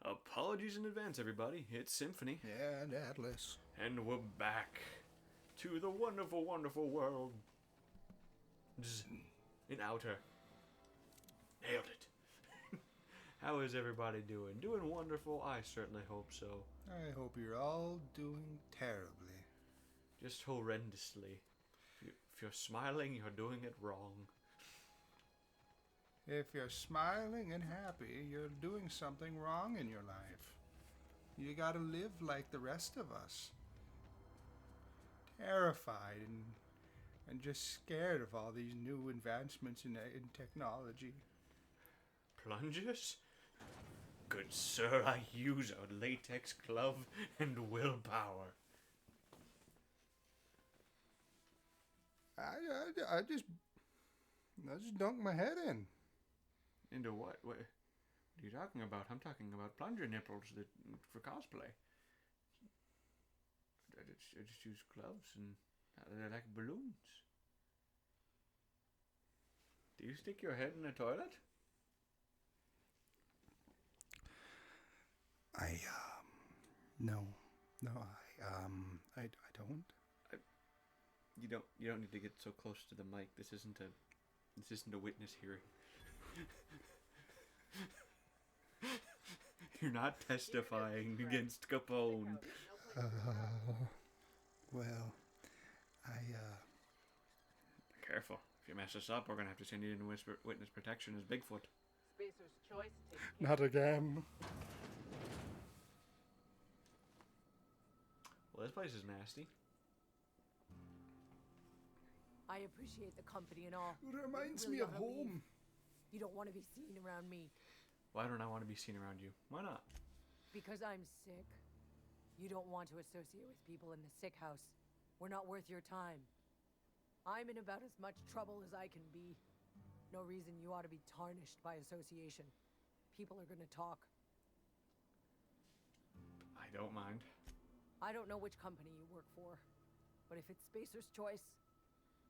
Apologies in advance, everybody. It's Symphony. Yeah, and Atlas. And we're back to the wonderful, wonderful world in Outer. Nailed it. How is everybody doing? Doing wonderful? I certainly hope so. I hope you're all doing terribly. Just horrendously. If you're smiling, you're doing it wrong. If you're smiling and happy, you're doing something wrong in your life. You gotta live like the rest of us. Terrified and just scared of all these new advancements in technology. Plungers? Good sir, I use a latex glove and willpower. I just dunked my head in. Into what? What are you talking about? I'm talking about plunger nipples for cosplay. I just use gloves and they're like balloons. Do you stick your head in a toilet? No, I don't. You don't need to get so close to the mic. This isn't a witness hearing. You're not testifying against Capone. Well, Careful. If you mess us up, we're gonna have to send you into witness protection as Bigfoot. Spacer's choice. Not again. Well, this place is nasty. I appreciate the company and all. It reminds Really me of oughta leave. home. You don't want to be seen around me Why don't I want to be seen around you? Why not? because I'm sick. You don't want to associate with people in the sick house. We're not worth your time. I'm in about as much trouble as I can be. No reason you ought to be tarnished by association. People are gonna talk. I don't mind. I don't know which company you work for, but if it's Spacer's choice,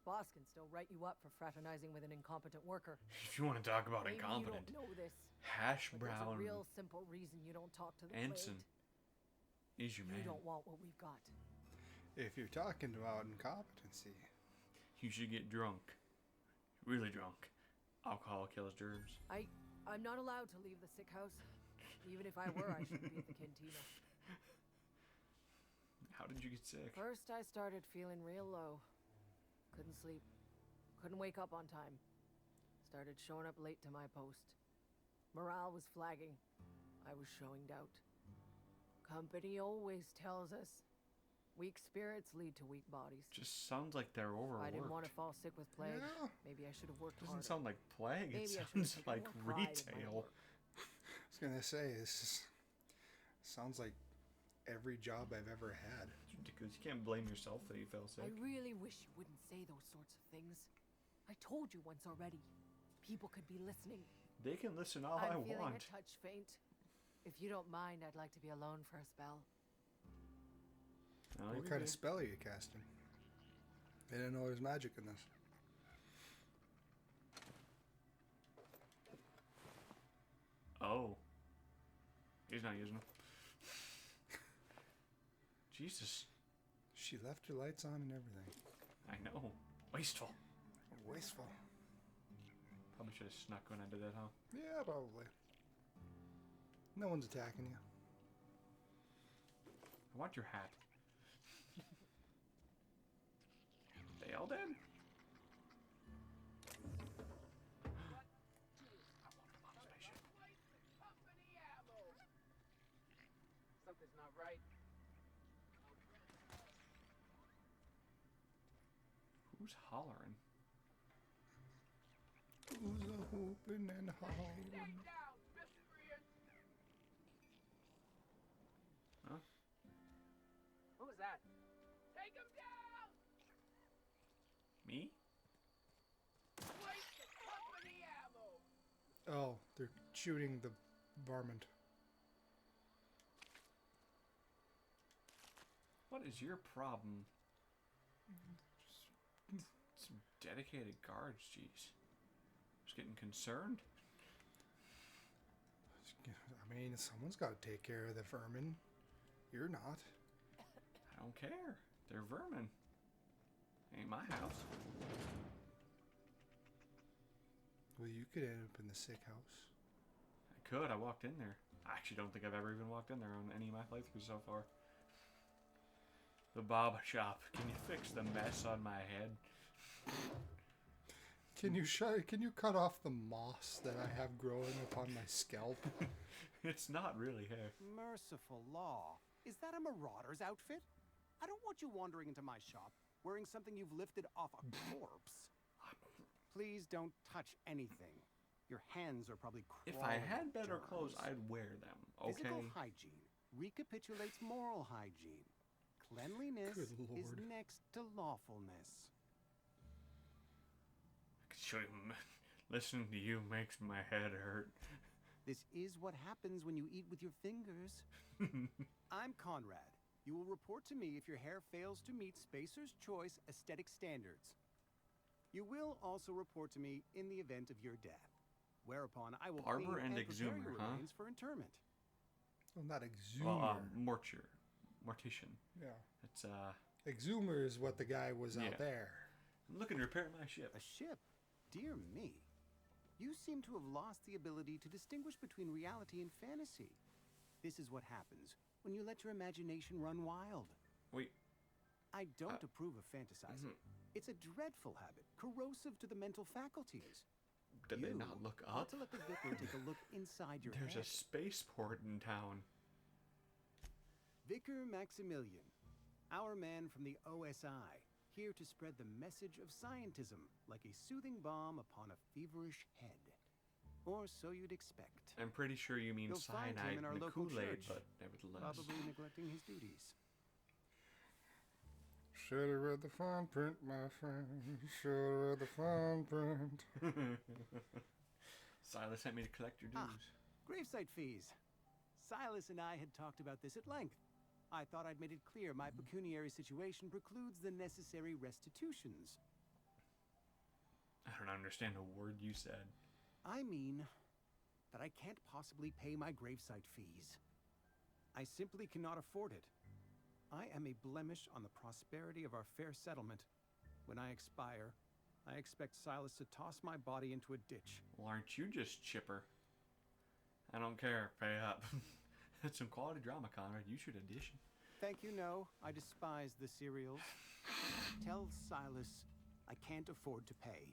boss can still write you up for fraternizing with an incompetent worker. If you want to talk about Maybe incompetent, you don't know this, hash but there's a brown real simple reason you don't talk to the ensign plate. is your man. You don't want what we've got. If you're talking about incompetency, You should get drunk. Really drunk. Alcohol kills germs. I'm not allowed to leave the sick house. Even if I were, I shouldn't be at the cantina. How did you get sick? First, I started feeling real low. Couldn't sleep. Couldn't wake up on time. Started showing up late to my post. Morale was flagging. I was showing doubt. Company always tells us weak spirits lead to weak bodies. Just sounds like they're overworked. I didn't want to fall sick with plague. Yeah. Maybe I should have worked Doesn't harder. sound like plague. Maybe It I should've sounds taken like more pride in my retail. work. I was gonna say sounds like every job I've ever had. It's ridiculous. You can't blame yourself that you fell sick. I really wish you wouldn't say those sorts of things. I told you once already. People could be listening. They can listen all I I'm feeling want. a touch faint. If you don't mind, I'd like to be alone for a spell. No, What you're kind of good. spell are you casting? I didn't know there was magic in this. Oh. He's not using them. Jesus. She left her lights on and everything. I know. Wasteful. Wasteful. Probably should have snuck when I did that, huh? Yeah, probably. No one's attacking you. I want your hat. They all dead? I want them on a spaceship. Something's not right. Who's hollering? Who's a hooping and hollering? Huh? What was that? Take him down! Me? Oh, they're shooting the varmint. What is your problem? Some dedicated guards, jeez. Just getting concerned? I mean, someone's got to take care of the vermin. You're not. I don't care. They're vermin. Ain't my house. Well, you could end up in the sick house. I could. I walked in there. I actually don't think I've ever even walked in there on any of my playthroughs so far. The barber shop. Can you fix the mess on my head? Can you cut off the moss that I have growing upon my scalp? It's not really hair. Merciful law. Is that a marauder's outfit? I don't want you wandering into my shop wearing something you've lifted off a corpse. Please don't touch anything. Your hands are probably crawling. If I had with better germs. clothes, I'd wear them. Okay. Physical hygiene recapitulates moral hygiene. Cleanliness Good is Lord. next to lawfulness. Listening to you makes my head hurt. This is what happens when you eat with your fingers. I'm Conrad. You will report to me if your hair fails to meet Spacer's Choice aesthetic standards. You will also report to me in the event of your death, whereupon I will Barber clean and and prepare exhumer, your huh? remains for interment. Well, not exhumer. Well, mortician. Yeah. It's Exhumer is what the guy was Yeah. out there. I'm looking to repair my ship. A ship? Dear me. You seem to have lost the ability to distinguish between reality and fantasy. This is what happens when you let your imagination run wild. Wait, I don't approve of fantasizing. It's a dreadful habit, corrosive to the mental faculties. did they You not look ought up? to let the vicar take a look inside your There's head. a spaceport in town. Vicar Maximilian, our man from the OSI, here to spread the message of scientism like a soothing balm upon a feverish head. Or so you'd expect. I'm pretty sure you mean You'll find him cyanide in our in the local Kool-Aid, church. but nevertheless. Probably neglecting his duties. Should have read the fine print, my friend. Should have read the fine print. Silas sent me to collect your dues. Gravesite fees. Silas and I had talked about this at length. I thought I'd made it clear my pecuniary situation precludes the necessary restitutions. I don't understand a word you said. I mean that I can't possibly pay my gravesite fees. I simply cannot afford it. I am a blemish on the prosperity of our fair settlement. When I expire, I expect Silas to toss my body into a ditch. Well, aren't you just chipper? I don't care. Pay up. That's some quality drama, Conrad. You should audition. Thank you, no. I despise the cereals. Tell Silas I can't afford to pay.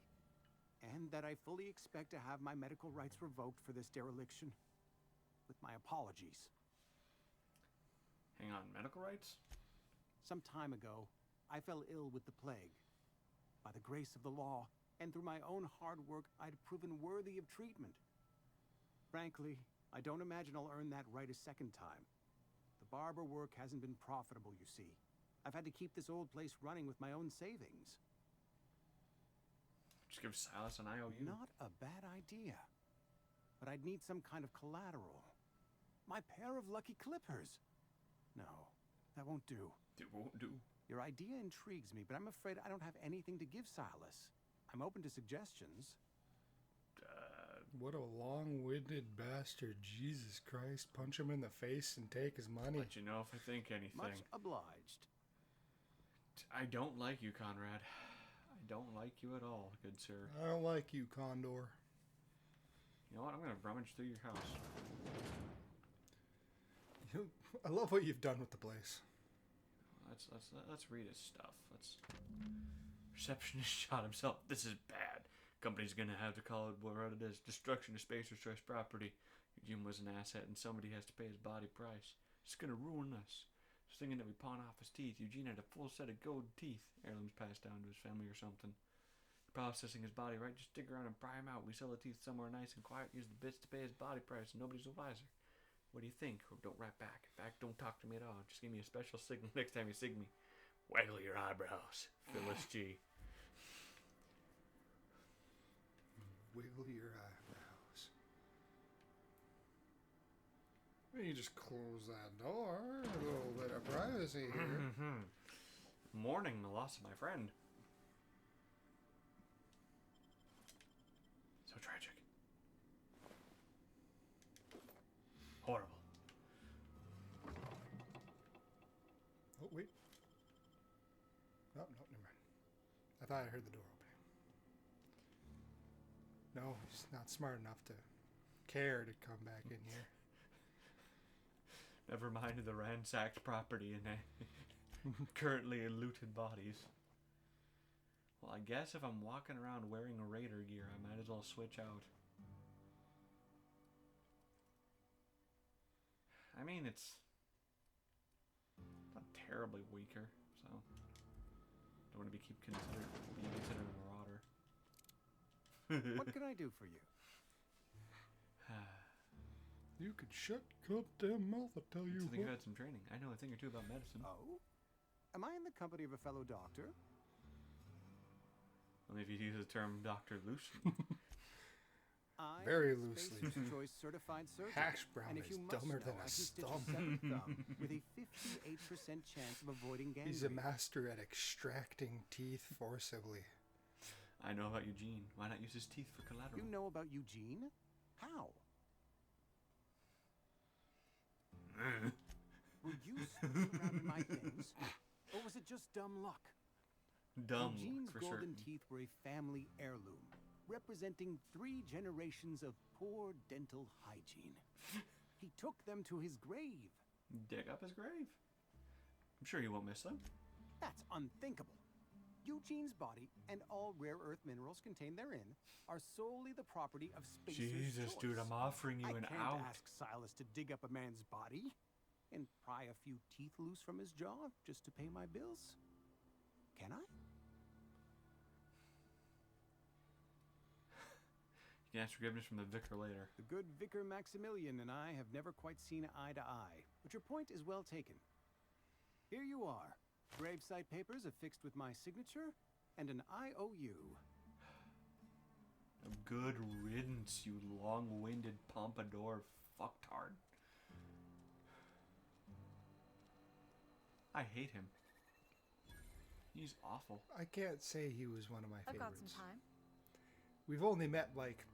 And that I fully expect to have my medical rights revoked for this dereliction. With my apologies. Hang on, medical rights? Some time ago, I fell ill with the plague. By the grace of the law, and through my own hard work, I'd proven worthy of treatment. Frankly, I don't imagine I'll earn that right a second time. The barber work hasn't been profitable, you see. I've had to keep this old place running with my own savings. Just give Silas an IOU. Not a bad idea. But I'd need some kind of collateral. My pair of lucky clippers. No, that won't do. It won't do. Your idea intrigues me, but I'm afraid I don't have anything to give Silas. I'm open to suggestions. What a long-winded bastard. Jesus Christ. Punch him in the face and take his money. Let you know if I think anything. Much obliged. I don't like you, Conrad. I don't like you at all, good sir. I don't like you, Condor. You know what? I'm gonna rummage through your house. I love what you've done with the place. Let's read his stuff. Receptionist shot himself. This is bad. Company's gonna have to call it what it is. Destruction of Spacer's Choice property. Eugene was an asset, and somebody has to pay his body price. It's gonna ruin us. Just thinking that we pawn off his teeth. Eugene had a full set of gold teeth. Heirlooms passed down to his family or something. Processing his body, right? Just dig around and pry him out. We sell the teeth somewhere nice and quiet. Use the bits to pay his body price, and nobody's the wiser. What do you think? Or don't write back. In fact, don't talk to me at all. Just give me a special signal next time you sig me. Waggle your eyebrows. Phyllis G. Wiggle your eyebrows. You just close that door. A little bit of privacy here. Mourning the loss of my friend. So tragic. Horrible. Oh, wait. Oh, no, never mind. I thought I heard the door opening. No, he's not smart enough to care to come back in here. Never mind the ransacked property and currently looted bodies. Well, I guess if I'm walking around wearing raider gear, I might as well switch out. I mean, it's not terribly weaker, so don't want to being considered a marauder. What can I do for you? You could shut goddamn mouth, I tell you I think what. I've had some training. I know a thing or two about medicine. Oh? Am I in the company of a fellow doctor? Only if you use the term Dr. Lucian. I Very am loosely. Spaciest Choice certified surgeon. Hash brown and if is you must dumber know, than I a can stitch stump. a severed thumb with a 58% chance of avoiding gangrene. He's a master at extracting teeth forcibly. I know about Eugene. Why not use his teeth for collateral? You know about Eugene? How? Were you snooping around in my things? Or was it just dumb luck? Dumb Eugene's for golden certain. teeth were a family heirloom, representing 3 generations of poor dental hygiene. He took them to his grave. Dig up his grave. I'm sure he won't miss them. That's unthinkable. Eugene's body and all rare earth minerals contained therein are solely the property of Spacer's Jesus, Choice. dude, I'm offering you I an can't out. ask Silas to dig up a man's body and pry a few teeth loose from his jaw just to pay my bills. Can I? You can ask forgiveness from the vicar later. The good Vicar Maximilian and I have never quite seen eye to eye, but your point is well taken. Here you are. Gravesite papers affixed with my signature and an IOU. Good riddance, you long-winded pompadour fucktard. I hate him. He's awful. I can't say he was one of my I've got favorites. some time. We've only met like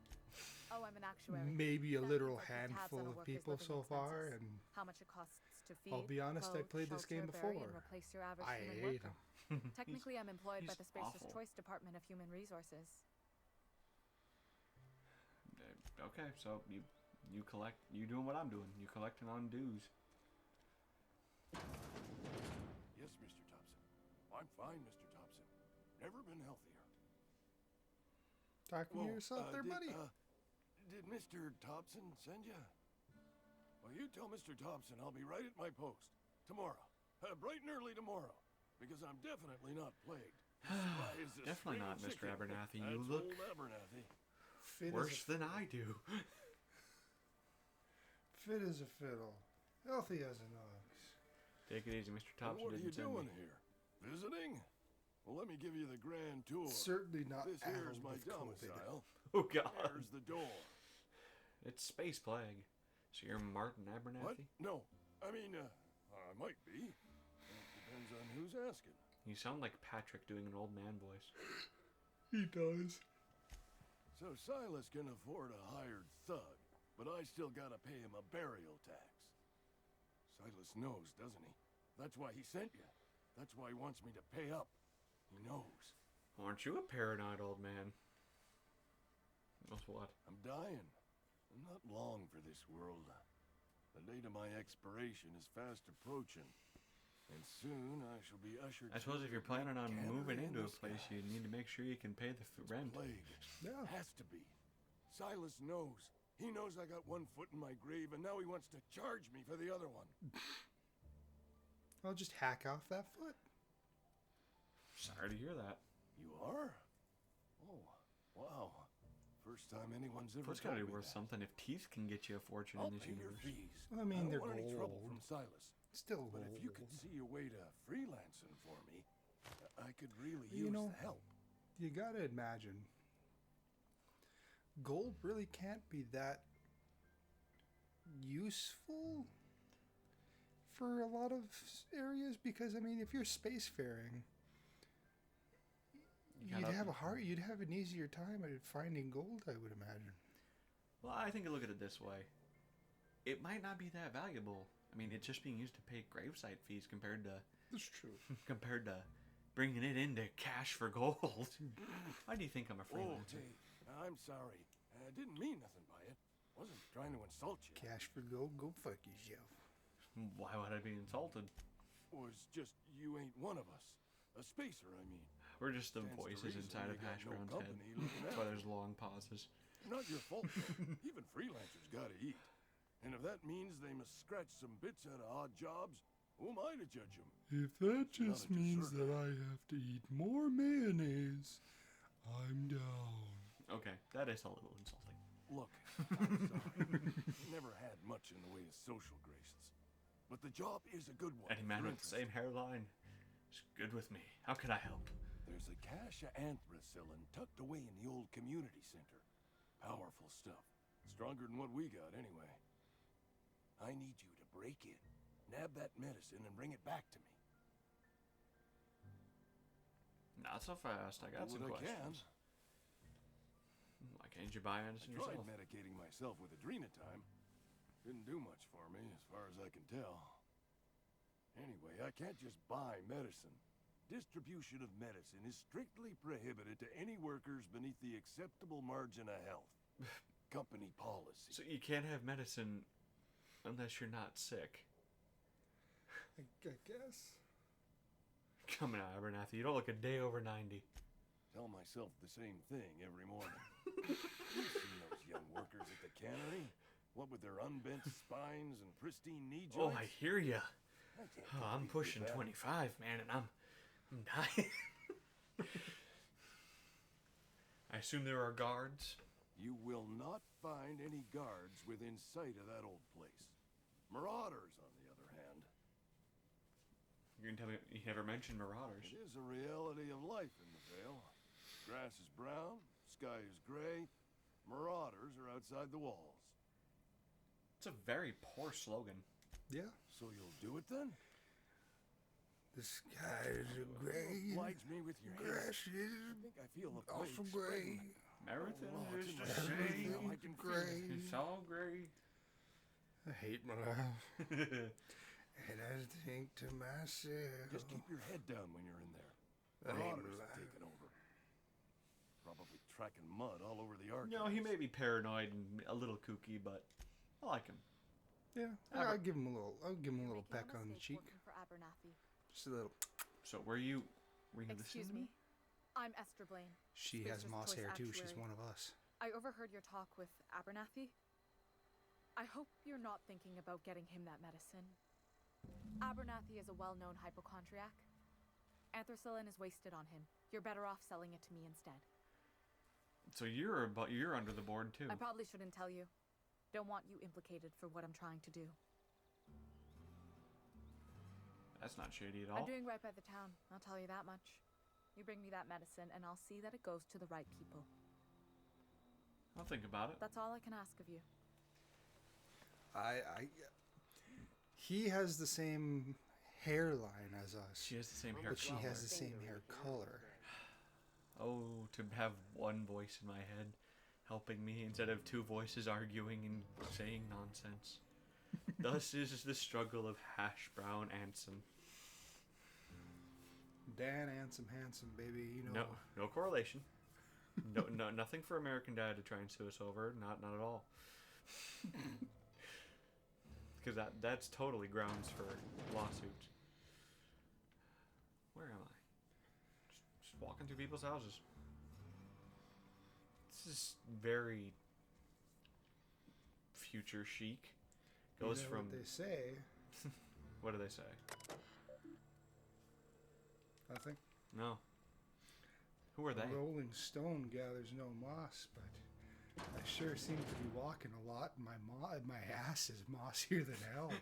Oh, I'm an actuary. maybe a That literal means I keep tabs handful on a of worker's people living so far, expenses. and How much it costs to feed, I'll be honest, I clothe, played this game shelter, bury, before. and replace your average I human hate worker. him. Technically, I'm employed by he's the Spacer's awful. Choice Department of Human Resources. Okay, so you collect. You doing what I'm doing. You collecting on dues. Yes, Mr. Thompson. I'm fine, Mr. Thompson. Never been healthier. Talking to yourself there, buddy. Did Mr. Thompson send you? Well, you tell Mr. Thompson I'll be right at my post. Tomorrow. Bright and early tomorrow. Because I'm definitely not plagued. Why is this Definitely not, strange Mr. chicken? Abernathy. That's You look old Abernathy. Fit worse as than I do. fit as a fiddle, healthy as an ox. Take it easy, Mr. Well, Thompson what are you didn't send doing me. here? Visiting? Well, let me give you the grand tour. Certainly not This here's addled my with COVID. domicile. Oh God, There's the door. it's space plague. So you're Martin Abernathy? What? No. I mean, I might be. It depends on who's asking. You sound like Patrick doing an old man voice. He does. So Silas can afford a hired thug, but I still gotta pay him a burial tax. Silas knows, doesn't he? That's why he sent you. That's why he wants me to pay up. He knows. Aren't you a paranoid old man? Knows what? I'm dying. I'm not long for this world. The date of my expiration is fast approaching. And soon I shall be ushered I suppose if to you're planning on Canada moving in into a the place, you skies. need to make sure you can pay the rent. Plague. Yeah. Has to be. Silas knows. He knows I got one foot in my grave, and now he wants to charge me for the other one. I'll just hack off that foot. Sorry to hear that. You are? Oh, wow. First time anyone's ever It's told gotta me be worth that. something if teeth can get you a fortune I'll in this pay your universe. fees. I mean, I they're don't want any trouble gold. from Silas. Still But if you could gold. see a way to freelancing for me, I could really You use know, the help. You gotta imagine, gold really can't be that useful for a lot of areas because, I mean, if you're spacefaring, gotta- you'd have an easier time at finding gold, I would imagine. Well, I think you look at it this way. it might not be that valuable. I mean, it's just being used to pay gravesite fees compared to That's true. bringing it into cash for gold. Why do you think I'm a Oh, freelancer? hey, I'm sorry. I didn't mean nothing by it. Wasn't trying to insult you. Cash for gold, go fuck yourself. Why would I be insulted? Was just you ain't one of us. A spacer, I mean. We're just the Stands to voices reason inside we of got Hash no Brown's head. company looking That's out. why there's long pauses. Not your fault. Even freelancers gotta eat. And if that means they must scratch some bits out of odd jobs, who am I to judge them? If that just just means that I have to eat more mayonnaise, I'm down. Okay, that is a little insulting. Look, I'm sorry. Never had much in the way of social graces. But the job is a good one. Any man You're with the same hairline is good with me. How can I help? There's a cache of anthracillin tucked away in the old community center. Powerful stuff. Stronger than what we got, anyway. I need you to break in, nab that medicine, and bring it back to me. Not so fast. I got Do some what I questions. Why can't you buy medicine Tried yourself? medicating myself with adrenatime. Didn't do much for me, as far as I can tell. Anyway, I can't just buy medicine. Distribution of medicine is strictly prohibited to any workers beneath the acceptable margin of health. Company policy. So you can't have medicine unless you're not sick. I guess. Come on, Abernathy. You don't look a day over 90. Tell myself the same thing every morning. You've seen those young workers at the cannery? What with their unbent spines and pristine knee Oh, joints? I hear ya. I can't Oh, I'm compete with pushing that. 25, man, and I'm dying. I assume there are guards. You will not find any guards within sight of that old place. Marauders, on the other hand. You're gonna tell me you never mentioned marauders. It is a reality of life in the Vale. Grass is brown, sky is gray. Marauders are outside the walls. It's a very poor slogan. Yeah. So you'll do it then? The skies are gray. Oblige me with your Grass hands. I is think I feel the also plague gray. spreading. Everything Oh, is it's in the my same. veins now. I can feel it. Gray. It's all gray. I hate my life. And I think to myself, Just keep your head down when you're in there. I hate Marauders my have life. taken over. Probably tracking mud all over the archives. No, he may be paranoid and a little kooky, but I like him. Yeah, Aber- I'll give him a little. I'll give him a You're little making peck a on the mistake cheek. working for Abernathy. Just a little. So were you listening Excuse to me. I'm Esther Blaine. She has Spacer's moss choice hair too. She's actuary. one of us. I overheard your talk with Abernathy. I hope you're not thinking about getting him that medicine. Abernathy is a well-known hypochondriac. Anthracillin is wasted on him. You're better off selling it to me instead. So you're under the board too. I probably shouldn't tell you. Don't want you implicated for what I'm trying to do. That's not shady at I'm all. doing right by the town, I'll tell you that much. You bring me that medicine and I'll see that it goes to the right people. I'll think about it. That's all I can ask of you. He has the same hairline as us, She has the same hair but she color. has the same hair color. Oh, to have one voice in my head helping me instead of two voices arguing and saying nonsense. Thus is the struggle of Hash Brown Anson. Dan Ansem handsome, baby. You know. No correlation. No, nothing for American Dad to try and sue us over. Not at all. Because that's totally grounds for lawsuits. Where am I? Just walking through people's houses. This is very future chic. You Goes know from what they say. what do they say? Nothing. No. Who are they? A rolling stone gathers no moss, but I sure seem to be walking a lot, and my ass is mossier than hell.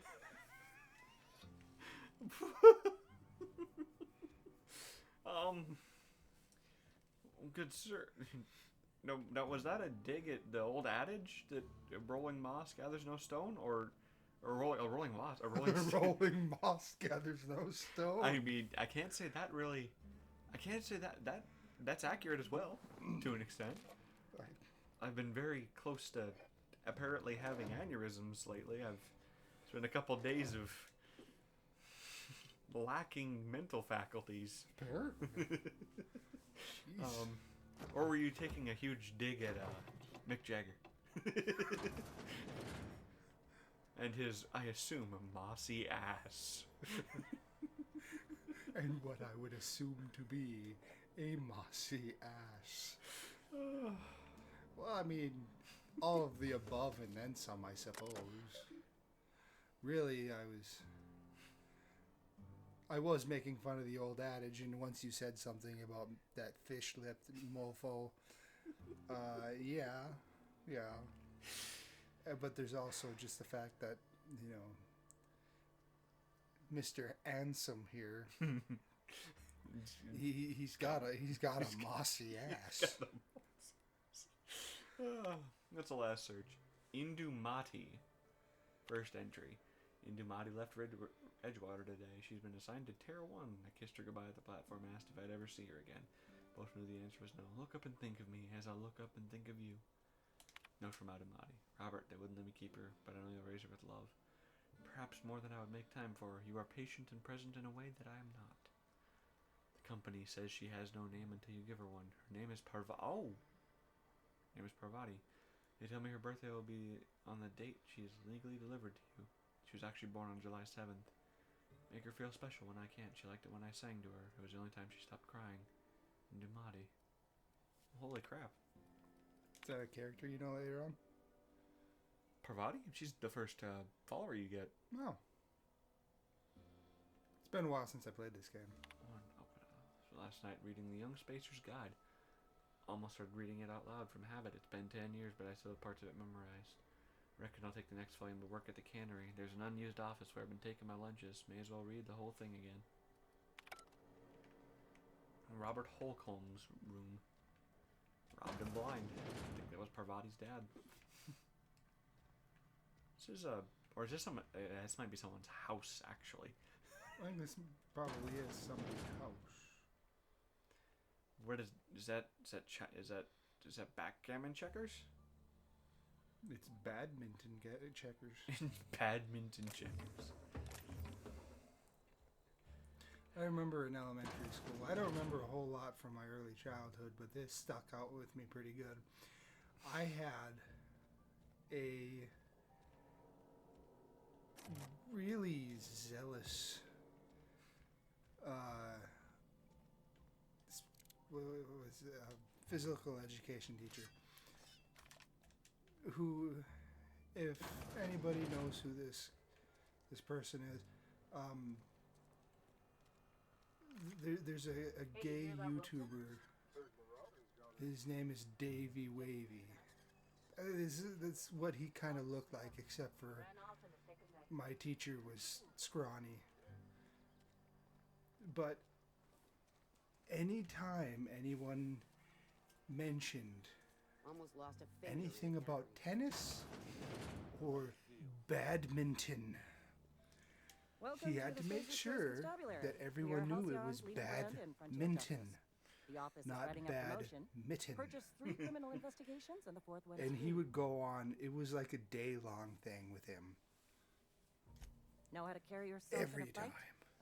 Good sir. No, was that a dig at the old adage that rolling moss gathers no stone, or rolling moss, a rolling stone? Rolling moss gathers no stone. I mean, I can't say that really. I can't say that's accurate as well, to an extent. Right. I've been very close to apparently having aneurysms lately. It's been a couple days of lacking mental faculties. Apparently. Jeez. Or were you taking a huge dig at Mick Jagger? And his, I assume, mossy ass. And what I would assume to be a mossy ass. Well, I mean, all of the above and then some, I suppose. Really, I was making fun of the old adage, and once you said something about that fish-lipped mofo, yeah. But there's also just the fact that, you know, Mr. Ansem here, he's got a mossy ass. That's the last search. Indumati. First entry. Indumati left Edgewater today. She's been assigned to Terra 1. I kissed her goodbye at the platform, asked if I'd ever see her again. Both knew the answer was no. Look up and think of me as I look up and think of you. Note from Indumati. Robert, they wouldn't let me keep her, but I know you'll raise her with love. Perhaps more than I would make time for her. You are patient and present in a way that I am not. The company says she has no name until you give her one. Her name is Parvati. They tell me her birthday will be on the date she is legally delivered to you. She was actually born on July 7th. Make her feel special when I can't. She liked it when I sang to her. It was the only time she stopped crying. Indumati. Holy crap. Is that a character you know later on? Parvati? She's the first follower you get. No. It's been a while since I played this game. So last night reading the Young Spacer's Guide. Almost started reading it out loud from habit. It's been 10 years, but I still have parts of it memorized. Reckon I'll take the next volume to work at the cannery. There's an unused office where I've been taking my lunches. May as well read the whole thing again. Robert Holcomb's room. Robbed and blind. I think that was Parvati's dad. This is or is this some? This might be someone's house actually. I think this probably is somebody's house. What is that backgammon checkers? It's badminton checkers. Badminton checkers. I remember in elementary school. I don't remember a whole lot from my early childhood, but this stuck out with me pretty good. I had a really zealous physical education teacher who, if anybody knows who this person is, there's a gay YouTuber. His name is Davey Wavy. That's what he kind of looked like, except for my teacher was scrawny. But anytime anyone mentioned anything about tennis or badminton, he had to make sure that everyone knew it was badminton, not badminton. And he would go on. It was like a day-long thing with him. Know how to carry yourself every in a fight? time.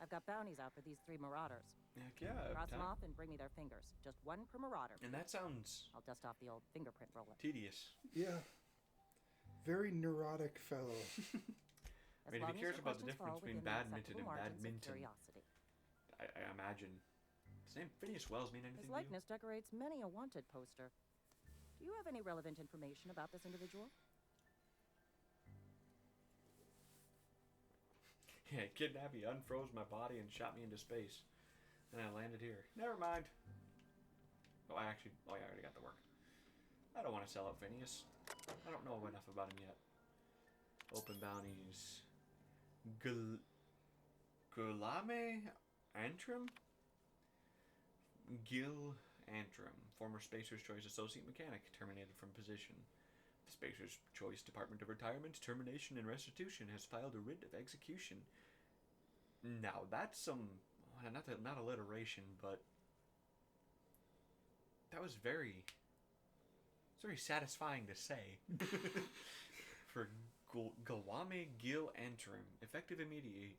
I've got bounties out for these 3 marauders. Heck yeah. Cross them off and bring me their fingers. Just 1 per marauder. And that sounds I'll dust off the old fingerprint roller. tedious. Yeah. Very neurotic fellow. I mean, if he cares about the difference between badminton and badminton, I imagine. Does the name Phineas Wells mean anything His to you? likeness decorates many a wanted poster. Do you have any relevant information about this individual? Yeah, kidnapped me, unfroze my body, and shot me into space. Then I landed here. Never mind. Oh, I already got the work. I don't want to sell out Phineas. I don't know enough about him yet. Open bounties. Gulame Antrim? Gil Antrim, former Spacer's Choice Associate Mechanic, terminated from position. The Spacer's Choice Department of Retirement, Termination, and Restitution has filed a writ of execution. Now, that's some... Not alliteration, but... That was very... It's very satisfying to say. for Galwame Gil Antrim, effective immediately.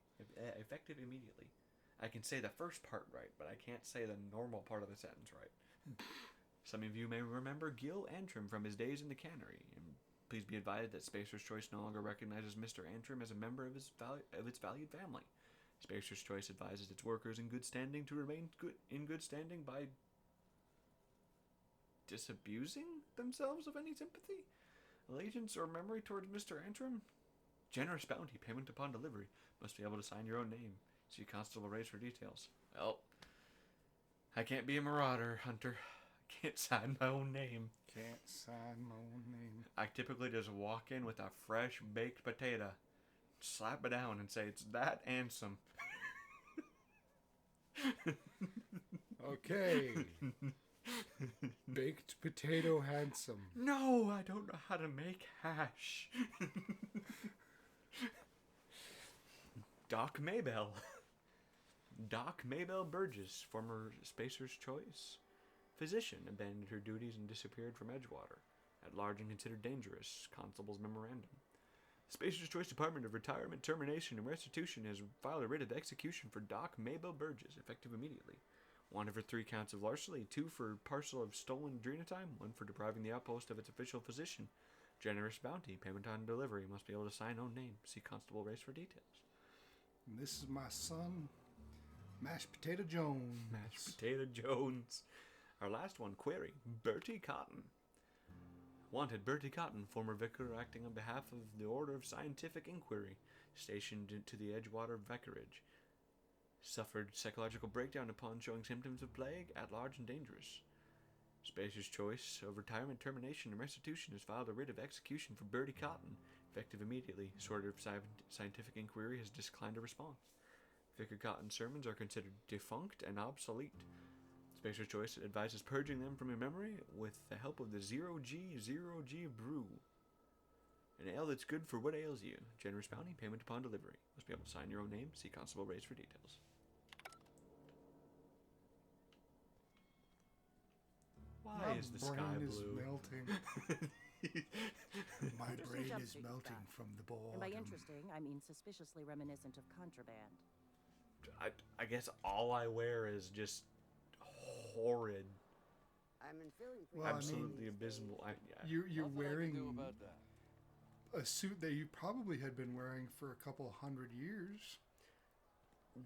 I can say the first part right, but I can't say the normal part of the sentence right. Some of you may remember Gil Antrim from his days in the cannery, and please be advised that Spacer's Choice no longer recognizes Mr. Antrim as a member of its valued family. Spacer's Choice advises its workers in good standing to remain in good standing by disabusing themselves of any sympathy, allegiance, or memory towards Mr. Antrim. Generous bounty payment upon delivery. Must be able to sign your own name. See Constable Race for details. Well, I can't be a marauder, Hunter. I can't sign my own name. Can't sign my own name. I typically just walk in with a fresh baked potato, slap it down, and say, it's that handsome. Okay. Baked potato handsome. No, I don't know how to make hash. Doc Maybell. Doc Maybell Burgess, former Spacer's Choice physician, abandoned her duties and disappeared from Edgewater. At large and considered dangerous. Constable's memorandum. Spacer's Choice Department of Retirement, Termination, and Restitution has filed a writ of execution for Doc Maybell Burgess, effective immediately. 1 for 3 counts of larceny, 2 for parcel of stolen adrenotime, 1 for depriving the outpost of its official physician. Generous bounty, payment on delivery, must be able to sign own name. See Constable Race for details. And this is my son, Mashed Potato Jones. Mashed Potato Jones. Our last one, query, Bertie Cotton. Wanted, Bertie Cotton, former vicar acting on behalf of the Order of Scientific Inquiry, stationed to the Edgewater Vicarage. Suffered psychological breakdown upon showing symptoms of plague, at large and dangerous. Spacer's Choice of Retirement, Termination, and Restitution has filed a writ of execution for Bertie Cotton, effective immediately. Order of Scientific Inquiry has declined a response. Vicar Cotton's sermons are considered defunct and obsolete. Spacer's Choice advises purging them from your memory with the help of the 0G brew. An ale that's good for what ails you. Generous bounty, payment upon delivery. Must be able to sign your own name. See Constable Race for details. Why is the sky brain is blue? melting. My Interesting brain jump is street melting stuff. from the boredom. And by interesting, I mean suspiciously reminiscent of contraband. I guess all I wear is just horrid, I'm in feeling Well, I mean, absolutely abysmal. You're Nothing I can wearing do about that. a suit that you probably had been wearing for a couple hundred years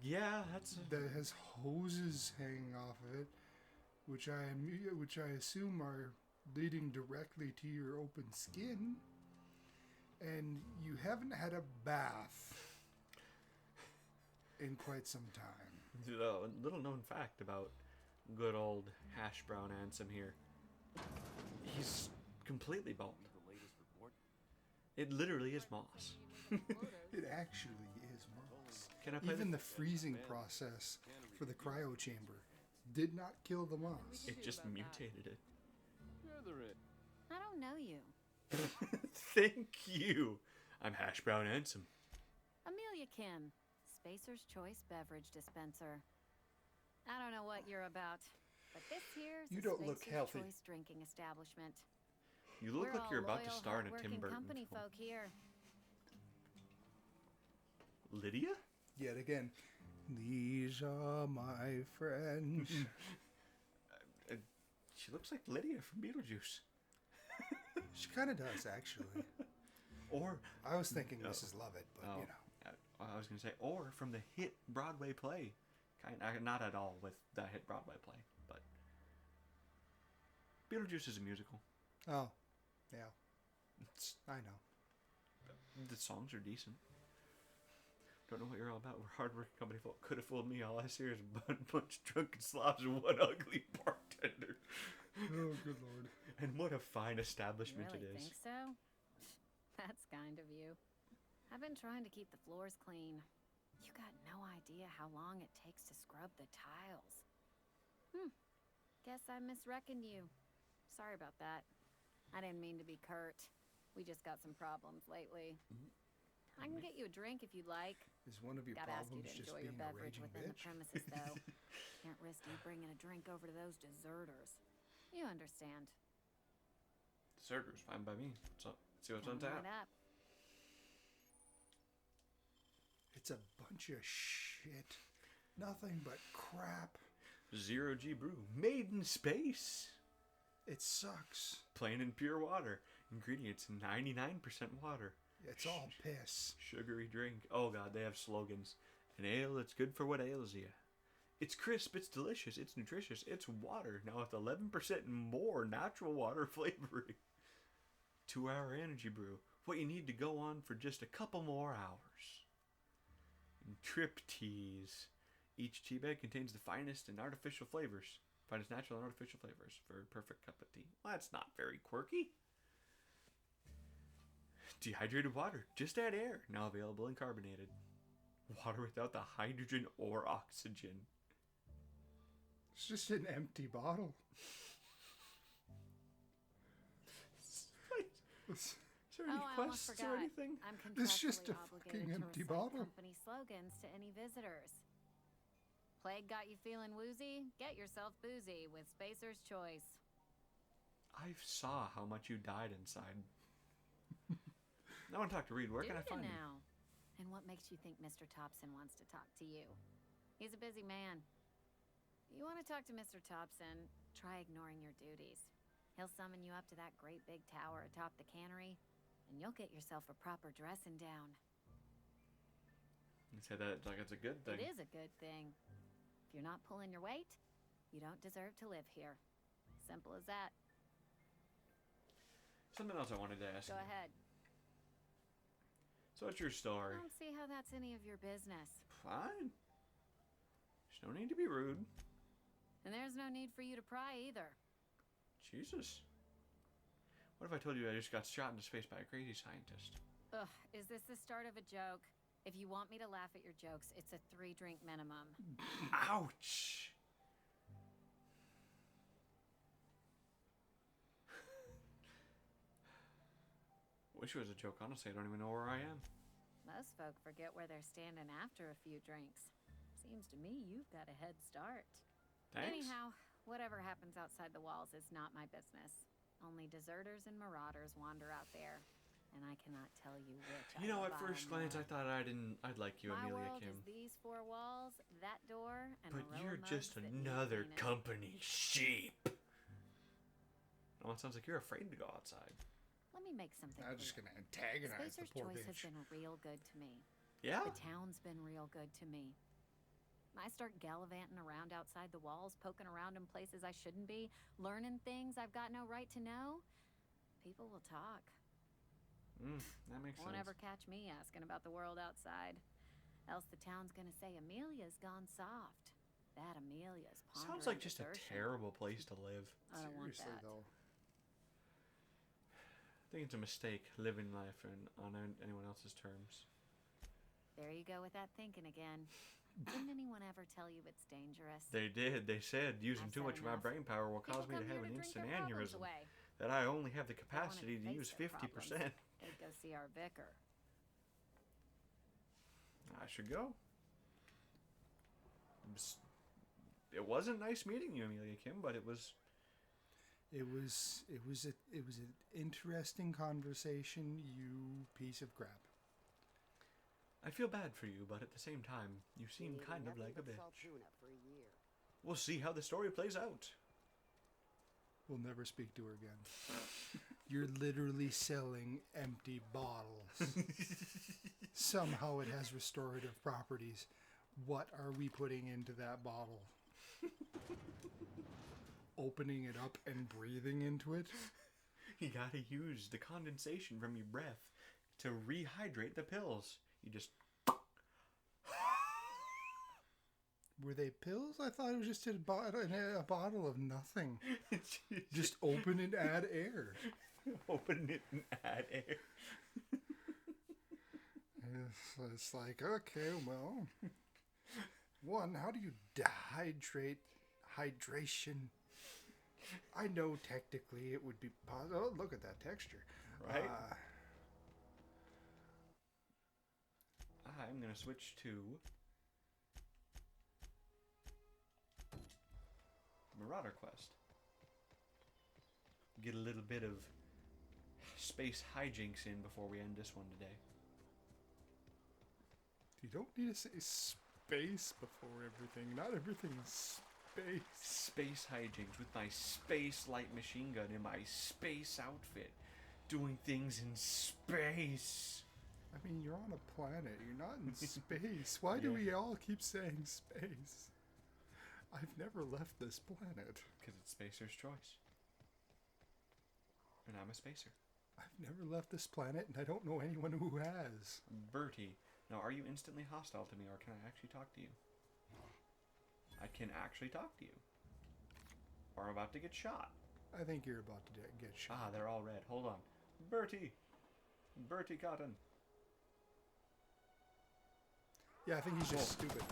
Yeah, that's that has hoses hanging off of it, which I assume are leading directly to your open skin, and you haven't had a bath in quite some time. a little known fact about good old Hash Brown Ansem here. He's completely bald. The latest report? It literally is moss. It actually is moss. Can I play Even the freezing process for the cryo chamber did not kill the moss. It just mutated it. You're the rich. I don't know you. Thank you. I'm Hash Brown Ansem. Amelia Kim, Spacer's Choice Beverage Dispenser. I don't know what you're about, but this here's You a don't look Spacer's healthy. Choice drinking establishment. You look We're like all you're about to loyal, star in a Tim hardworking Burton company film. folk here. Lydia? Yet again, these are my friends. She looks like Lydia from Beetlejuice. She kind of does, actually. Or I was thinking No. Mrs. Lovett, but Oh, you know. I was gonna say, or from the hit Broadway play. Not at all with the hit Broadway play, but Beetlejuice is a musical. Oh, yeah. I know. The songs are decent. Don't know what you're all about. We're hardworking company folk. Could have fooled me. All I see is a bunch of drunken slobs and one ugly bartender. Oh, good lord. And what a fine establishment Really it is. think so? That's kind of you. I've been trying to keep the floors clean. You got no idea how long it takes to scrub the tiles. Guess I misreckoned you. Sorry about that. I didn't mean to be curt. We just got some problems lately. I can get you a drink if you'd like. Is one of your Gotta ask you problems to just enjoy being your a beverage raging within the bitch? premises, though. Can't risk you bringing a drink over to those deserters. You understand. Surger's fine by me. So, see what's on Come tap. right up. It's a bunch of shit. Nothing but crap. Zero G brew. Made in space. It sucks. Plain and pure water. Ingredients 99% water. It's all piss. Sugary drink. Oh god, they have slogans. An ale that's good for what ails you. It's crisp, it's delicious, it's nutritious, it's water. Now with 11% more natural water flavoring. 2-hour energy brew. What you need to go on for just a couple more hours. And trip teas. Each tea bag contains the finest and artificial flavors. Finest natural and artificial flavors for a perfect cup of tea. Well, that's not very quirky. Dehydrated water. Just add air. Now available in carbonated. Water without the hydrogen or oxygen. It's just an empty bottle. Is there any quests or anything? I'm It's just a contractually fucking obligated to empty recite bottle. company slogans to any visitors. Plague got you feeling woozy? Get yourself boozy with Spacer's Choice. I saw how much you died inside. I want to talk to Reed. Where can I find him? now. And what makes you think Mr. Thompson wants to talk to you? He's a busy man. You want to talk to Mr. Thompson, try ignoring your duties. He'll summon you up to that great big tower atop the cannery, and you'll get yourself a proper dressing down. You say that like it's a good thing. It is a good thing. If you're not pulling your weight, you don't deserve to live here. Simple as that. Something else I wanted to ask Go you. ahead. So what's your story? I don't see how that's any of your business. Fine. There's no need to be rude. And there's no need for you to pry either. Jesus. What if I told you I just got shot into space by a crazy scientist? Ugh, is this the start of a joke? If you want me to laugh at your jokes, it's a 3-drink minimum. Ouch! Wish it was a joke. Honestly, I don't even know where I am. Most folk forget where they're standing after a few drinks. Seems to me you've got a head start. Thanks. Anyhow, whatever happens outside the walls is not my business. Only deserters and marauders wander out there, and I cannot tell you which. You know, at first glance, I thought I'd like you, My Amelia world Kim. is these 4 walls, that door, and But a row you're of just mugs that need another cleaning. company sheep. Oh, it sounds like you're afraid to go outside. Let me make something I'm clear. just gonna antagonize the Spacer's poor Choice has bitch. been real good to me. Yeah? The town's been real good to me. I start gallivanting around outside the walls, poking around in places I shouldn't be, learning things I've got no right to know. People will talk. That makes Won't sense. ever catch me asking about the world outside. Else the town's gonna say Amelia's gone soft. That Amelia's pondering Sounds like just a desertion. terrible place to live. I don't want Seriously, that. though. I think it's a mistake living life on anyone else's terms. There you go with that thinking again. Didn't anyone ever tell you it's dangerous? They did. They said using I've too said much of my enough. brain power will People cause me to come have here an drink instant their problems aneurysm. away. That I only have the They wanna capacity to face use their 50%. They'd go see our vicar. I should go. It wasn't nice meeting you, Amelia Kim, but it was. It was an interesting conversation, you piece of crap. I feel bad for you, but at the same time, you seem kind of like a bitch. We'll see how the story plays out. We'll never speak to her again. You're literally selling empty bottles. Somehow it has restorative properties. What are we putting into that bottle? Opening it up and breathing into it? You gotta use the condensation from your breath to rehydrate the pills. You just. Were they pills? I thought it was just a bottle of nothing. Just open and add air. Open it and add air. It's like, okay, well. One, how do you dehydrate hydration? I know technically it would be possible. Oh, look at that texture. Right? I'm going to switch to Marauder Quest. Get a little bit of space hijinks in before we end this one today. Dude, don't need to say space before everything. Not everything's space. Space hijinks with my space light machine gun in my space outfit, doing things in space. I mean, you're on a planet. You're not in space. Why do we all keep saying space? I've never left this planet. Because it's Spacer's choice. And I'm a spacer. I've never left this planet, and I don't know anyone who has. Bertie, now are you instantly hostile to me, or can I actually talk to you? I can actually talk to you. Or I'm about to get shot. I think you're about to get shot. Ah, they're all red. Hold on. Bertie! Bertie Cotton. Yeah, I think he's just stupid.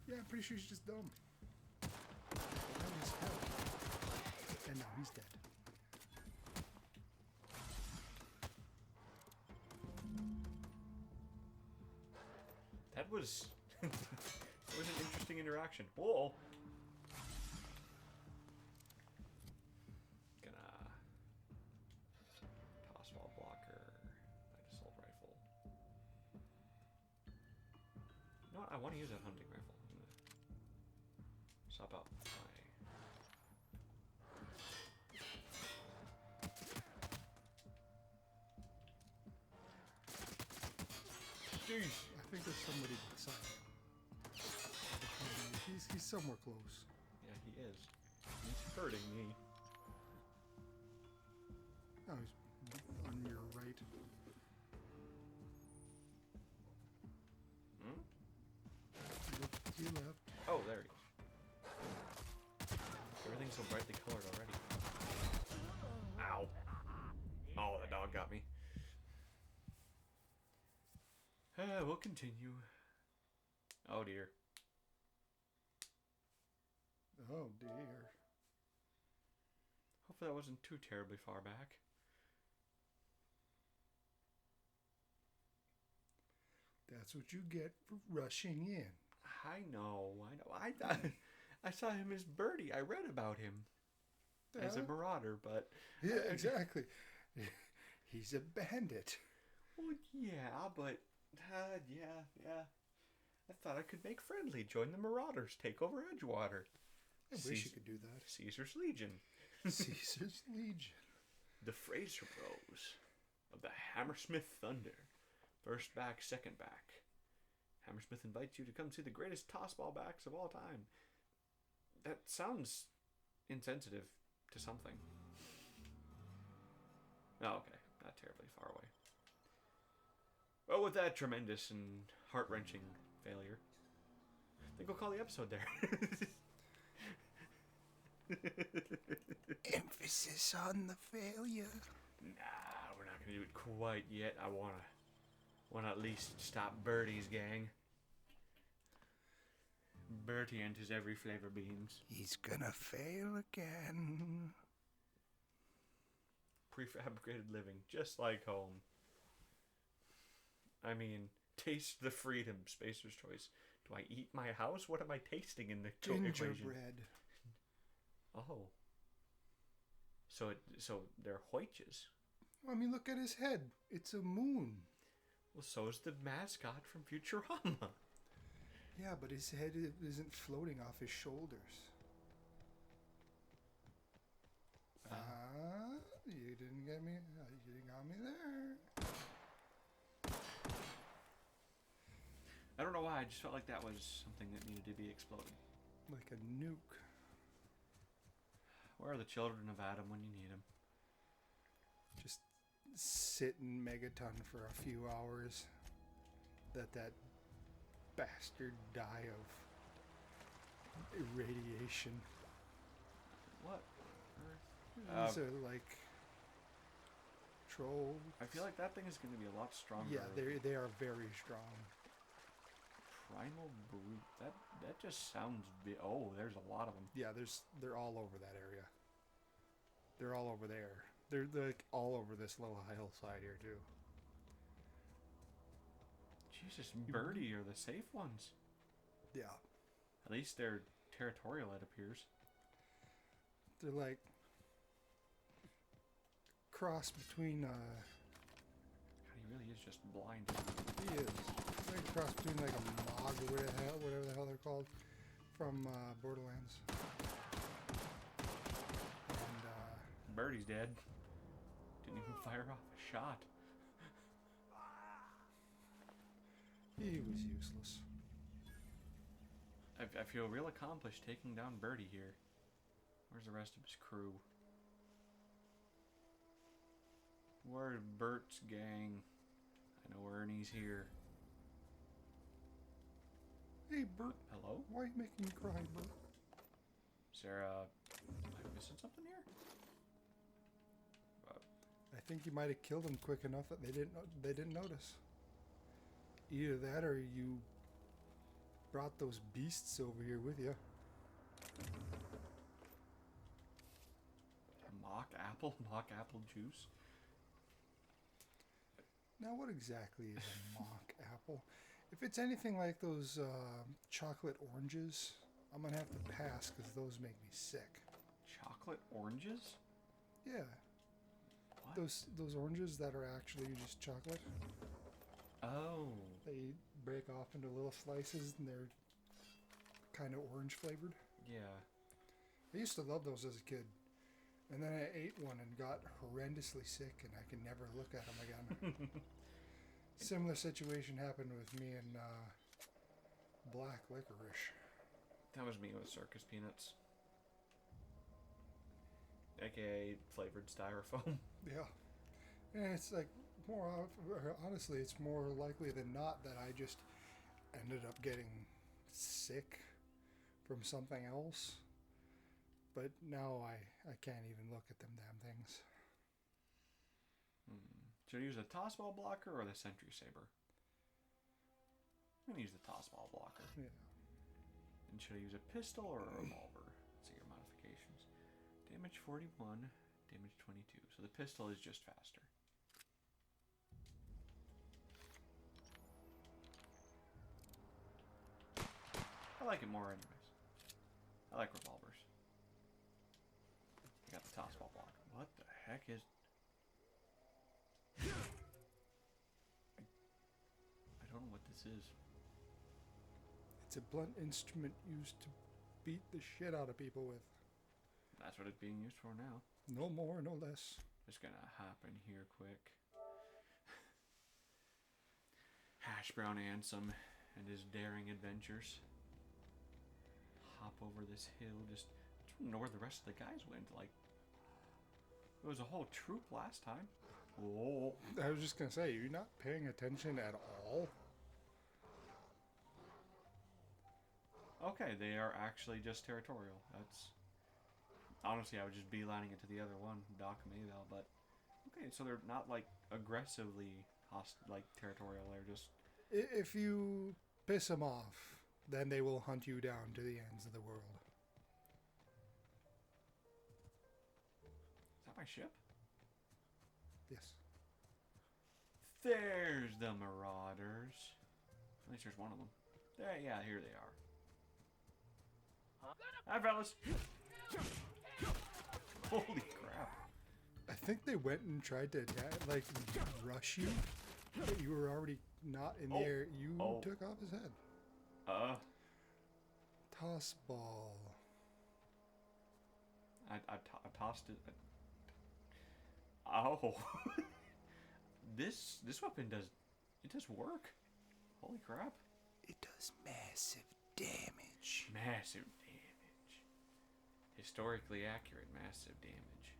Yeah, I'm pretty sure he's just dumb. Dumb as hell. And now he's dead. That was... that was an interesting interaction. Whoa! Gonna... toss ball blocker. Light assault rifle. You know what? I want to use that hunting rifle. I'm gonna swap out my... Jeez, I think there's somebody beside him. He's somewhere close. Yeah, he is. He's hurting me. Oh, he's on your right. Hmm? He left. Oh, there he is. Everything's so brightly colored already. Ow. Oh, the dog got me. We'll continue. Oh dear. Oh dear. Hopefully that wasn't too terribly far back. That's what you get for rushing in. I know. I thought I saw him as Birdie. I read about him as a marauder, but yeah, exactly. He's a bandit. Well, yeah, but yeah. I thought I could make friendly. Join the Marauders. Take over Edgewater. I wish you could do that. Caesar's Legion. Caesar's Legion. The Fraser Bros of the Hammersmith Thunder. First back, second back. Hammersmith invites you to come see the greatest tossball backs of all time. That sounds insensitive to something. Oh, okay. Not terribly far away. Well, with that tremendous and heart-wrenching failure, I think we'll call the episode there. Emphasis on the failure. Nah, we're not gonna do it quite yet. I wanna at least stop Bertie's gang. Bertie and his every flavor beans. He's gonna fail again. Prefabricated living, just like home. I mean, taste the freedom, Spacer's choice. Do I eat my house? What am I tasting in the equation? Gingerbread. Oh. So they're hoiches. I mean, look at his head. It's a moon. Well, so is the mascot from Futurama. Yeah, but his head isn't floating off his shoulders. You didn't get me. You got me there. I don't know why. I just felt like that was something that needed to be exploded. Like a nuke. Where are the children of Adam when you need them? Just sit in Megaton for a few hours. That bastard die of irradiation. What? These are like trolls. I feel like that thing is going to be a lot stronger. Yeah, they are very strong. Primal brute. That just sounds. Oh, there's a lot of them. Yeah, they're all over that area. They're all over there. They're like all over this little hillside here too. Jesus, Birdie are the safe ones. Yeah. At least they're territorial, it appears. They're like cross between God, he really is just blinded. He is. It's like a cross between like a Mog or whatever the hell they're called from Borderlands. And Birdie's dead. Didn't even fire off a shot. he was useless. I feel real accomplished taking down Birdie here. Where's the rest of his crew? Where's Bert's gang? I know Ernie's here. Hey, Bert. Hello? Why are you making me cry, Bert? Sarah, am I missing something here? I think you might have killed them quick enough that they didn't notice. Either that, or you brought those beasts over here with you. Mock apple juice. Now, what exactly is a mock apple? If it's anything like those chocolate oranges, I'm gonna have to pass because those make me sick. Chocolate oranges? Yeah. What? Those oranges that are actually just chocolate. Oh. They break off into little slices and they're kind of orange flavored. Yeah. I used to love those as a kid. And then I ate one and got horrendously sick and I could never look at them again. Similar situation happened with me and black licorice. That was me with circus peanuts. AKA flavored styrofoam. Yeah. And it's like, honestly, it's more likely than not that I just ended up getting sick from something else. But now I can't even look at them damn things. Should I use a toss ball blocker or the sentry saber? I'm going to use the toss ball blocker. Yeah. And should I use a pistol or a revolver? Let's see your modifications. Damage 41, damage 22. So the pistol is just faster. I like it more anyways. I like revolvers. I got the toss ball blocker. What the heck is... I don't know what this is. It's a blunt instrument used to beat the shit out of people with. That's what it's being used for now. No more, no less. Just gonna hop in here quick. Hash Brown Ansem and his daring adventures. Hop over this hill. Just don't know where the rest of the guys went. Like, it was a whole troop last time. Oh. I was just gonna say, you're not paying attention at all. Okay, they are actually just territorial. That's honestly, I would just beelining it to the other one, Doc Mayville. But okay, so they're not like aggressively like territorial. They're just. If you piss them off, then they will hunt you down to the ends of the world. Is that my ship? Yes. There's the Marauders. At least there's one of them. There, yeah, here they are. Hi, fellas. Holy crap. I think they went and tried to attack, like, rush you, but you were already not in the air. You took off his head. Toss ball. I tossed it. Oh. This weapon does work. Holy crap. It does massive damage. Massive damage. Historically accurate massive damage.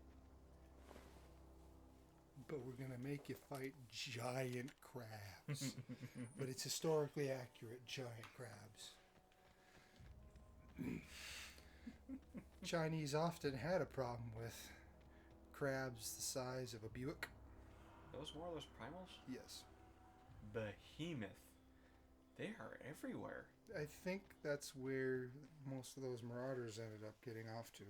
But we're going to make you fight giant crabs. But it's historically accurate giant crabs. Chinese often had a problem with crabs the size of a Buick. Those more of those primals? Yes. Behemoth. They are everywhere. I think that's where most of those marauders ended up getting off to.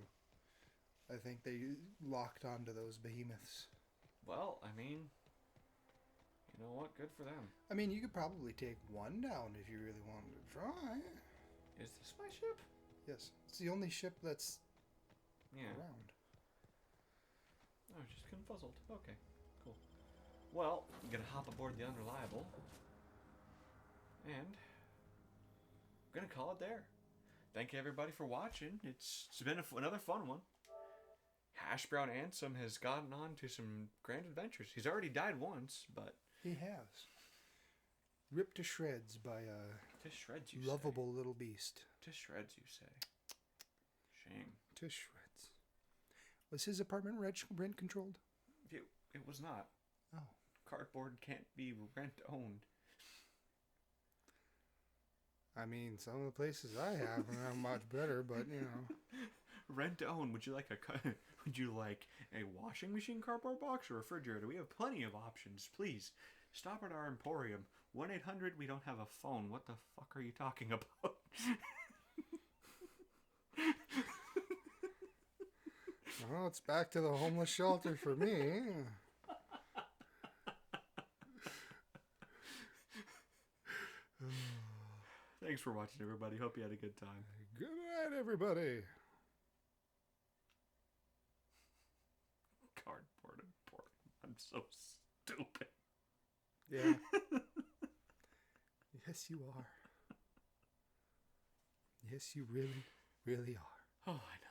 I think they locked onto those behemoths. Well, I mean, you know what? Good for them. I mean, you could probably take one down if you really wanted to try. Is this my ship? Yes. It's the only ship that's around. I was just confuzzled. Okay, cool. Well, I'm gonna hop aboard the Unreliable. And I'm gonna call it there. Thank you everybody for watching. It's been another fun one. Hash Brown Ansem has gotten on to some grand adventures. He's already died once, but... He has. Ripped to shreds by a to shreds, you lovable say. Little beast. To shreds, you say. Shame. To shreds. Was his apartment rent controlled? It was not. Oh. Cardboard can't be rent-owned. I mean, some of the places I have are not much better, but, you know. Rent-owned. Would you like a washing machine cardboard box or refrigerator? We have plenty of options. Please, stop at our Emporium. 1-800, we don't have a phone. What the fuck are you talking about? Well, it's back to the homeless shelter for me. Thanks for watching, everybody. Hope you had a good time. Good night, everybody. Cardboard and pork. I'm so stupid. Yeah. Yes, you are. Yes, you really, really are. Oh, I know.